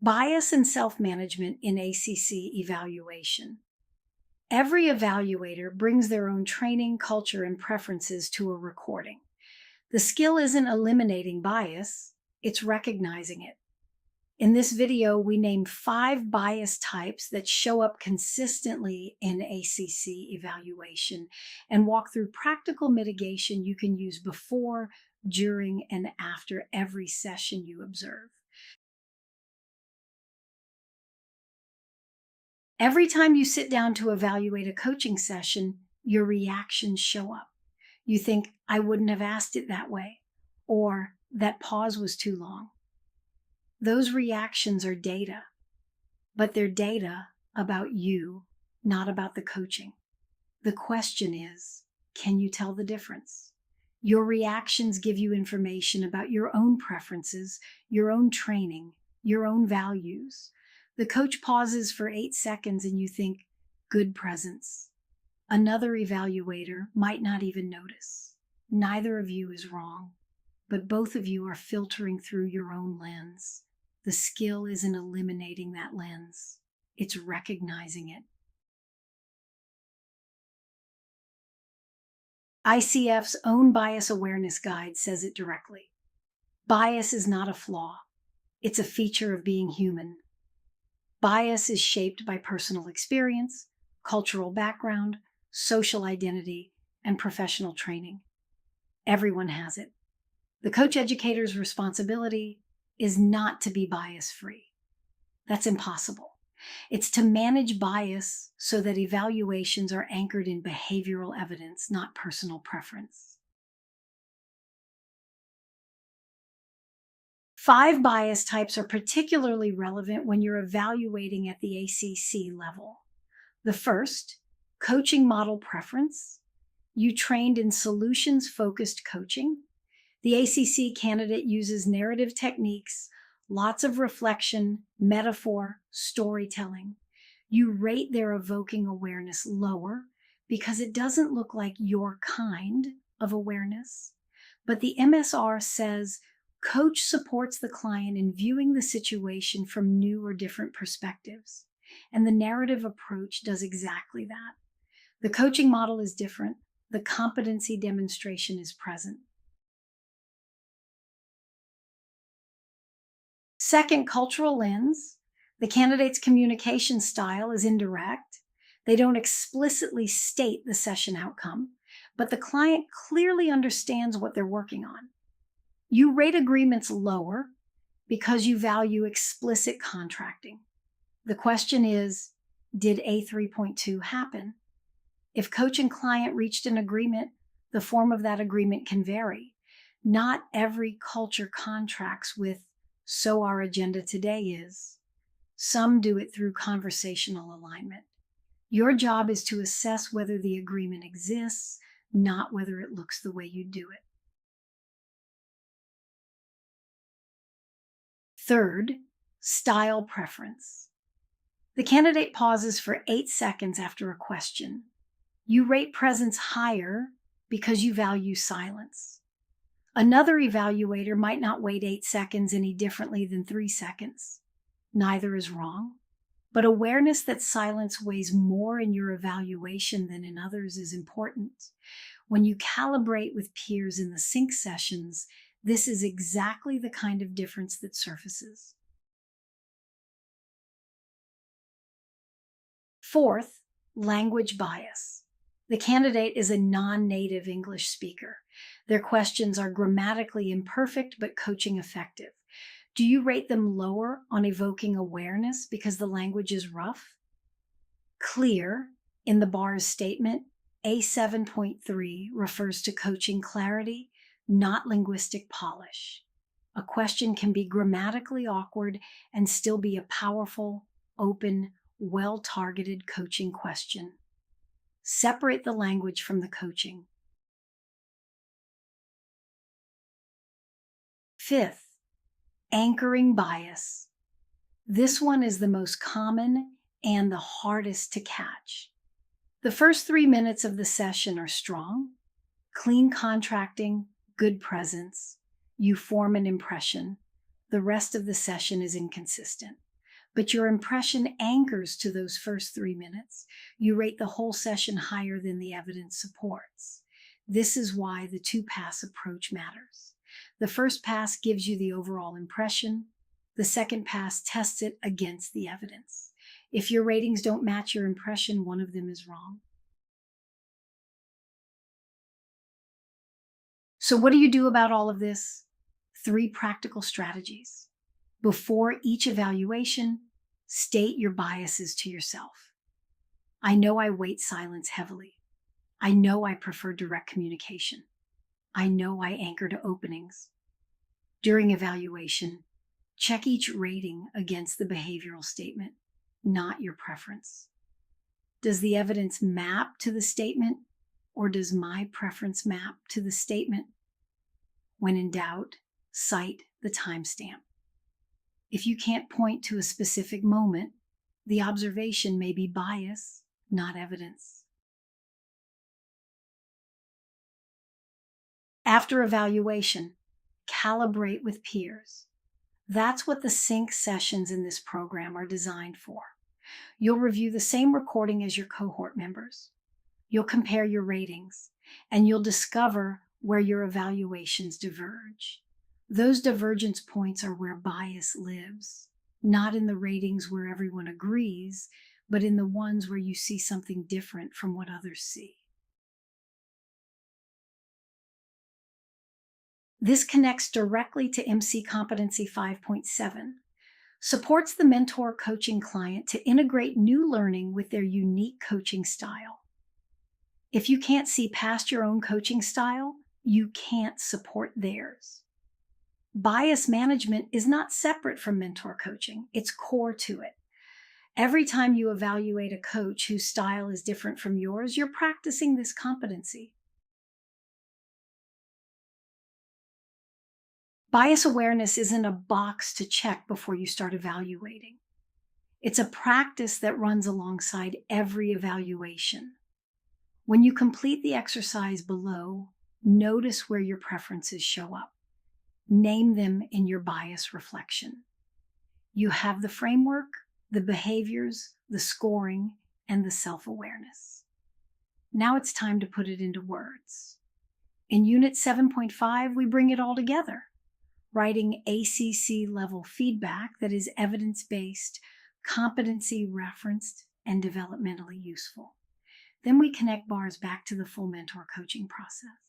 Bias and self-management in ACC evaluation. Every evaluator brings their own training, culture, and preferences to a recording. The skill isn't eliminating bias, it's recognizing it. In this video, we named 5 bias types that show up consistently in ACC evaluation and walk through practical mitigation you can use before, during, and after every session you observe. Every time you sit down to evaluate a coaching session, your reactions show up. You think, I wouldn't have asked it that way, or that pause was too long. Those reactions are data, but they're data about you, not about the coaching. The question is, can you tell the difference? Your reactions give you information about your own preferences, your own training, your own values. The coach pauses for 8 seconds and you think, good presence. Another evaluator might not even notice. Neither of you is wrong, but both of you are filtering through your own lens. The skill isn't eliminating that lens, it's recognizing it. ICF's own bias awareness guide says it directly. Bias is not a flaw, it's a feature of being human. Bias is shaped by personal experience, cultural background, social identity, and professional training. Everyone has it. The coach educator's responsibility is not to be bias-free. That's impossible. It's to manage bias so that evaluations are anchored in behavioral evidence, not personal preference. 5 bias types are particularly relevant when you're evaluating at the ACC level. The first, coaching model preference. You trained in solutions-focused coaching. The ACC candidate uses narrative techniques, lots of reflection, metaphor, storytelling. You rate their evoking awareness lower because it doesn't look like your kind of awareness. But the MSR says, coach supports the client in viewing the situation from new or different perspectives. And the narrative approach does exactly that. The coaching model is different. The competency demonstration is present. Second, cultural lens. The candidate's communication style is indirect. They don't explicitly state the session outcome, but the client clearly understands what they're working on. You rate agreements lower because you value explicit contracting. The question is, did A3.2 happen? If coach and client reached an agreement, the form of that agreement can vary. Not every culture contracts with, so our agenda today is. Some do it through conversational alignment. Your job is to assess whether the agreement exists, not whether it looks the way you do it. Third, style preference. The candidate pauses for 8 seconds after a question. You rate presence higher because you value silence. Another evaluator might not wait 8 seconds any differently than 3 seconds. Neither is wrong, but awareness that silence weighs more in your evaluation than in others is important. When you calibrate with peers in the sync sessions, this is exactly the kind of difference that surfaces. Fourth, language bias. The candidate is a non-native English speaker. Their questions are grammatically imperfect but coaching effective. Do you rate them lower on evoking awareness because the language is rough? Clear, in the bar's statement, A7.3 refers to coaching clarity, not linguistic polish. A question can be grammatically awkward and still be a powerful, open, well-targeted coaching question. Separate the language from the coaching. Fifth, anchoring bias. This one is the most common and the hardest to catch. The first 3 minutes of the session are strong, clean contracting, good presence. You form an impression. The rest of the session is inconsistent. but your impression anchors to those first 3 minutes. You rate the whole session higher than the evidence supports. This is why the 2-pass approach matters. The first pass gives you the overall impression. The second pass tests it against the evidence. If your ratings don't match your impression, one of them is wrong. So what do you do about all of this? 3 practical strategies. Before each evaluation, state your biases to yourself. I know I weight silence heavily. I know I prefer direct communication. I know I anchor to openings. During evaluation, check each rating against the behavioral statement, not your preference. Does the evidence map to the statement, or does my preference map to the statement? When in doubt, cite the timestamp. If you can't point to a specific moment, the observation may be bias, not evidence. After evaluation, calibrate with peers. That's what the sync sessions in this program are designed for. You'll review the same recording as your cohort members. You'll compare your ratings, and you'll discover where your evaluations diverge. Those divergence points are where bias lives, not in the ratings where everyone agrees, but in the ones where you see something different from what others see. This connects directly to MC Competency 5.7, supports the mentor coaching client to integrate new learning with their unique coaching style. If you can't see past your own coaching style, you can't support theirs. Bias management is not separate from mentor coaching. It's core to it. Every time you evaluate a coach whose style is different from yours, you're practicing this competency. Bias awareness isn't a box to check before you start evaluating. It's a practice that runs alongside every evaluation. When you complete the exercise below, notice where your preferences show up. Name them in your bias reflection. You have the framework, the behaviors, the scoring, and the self-awareness. Now it's time to put it into words. In Unit 7.5, we bring it all together, writing ACC-level feedback that is evidence-based, competency-referenced, and developmentally useful. Then we connect bars back to the full mentor coaching process.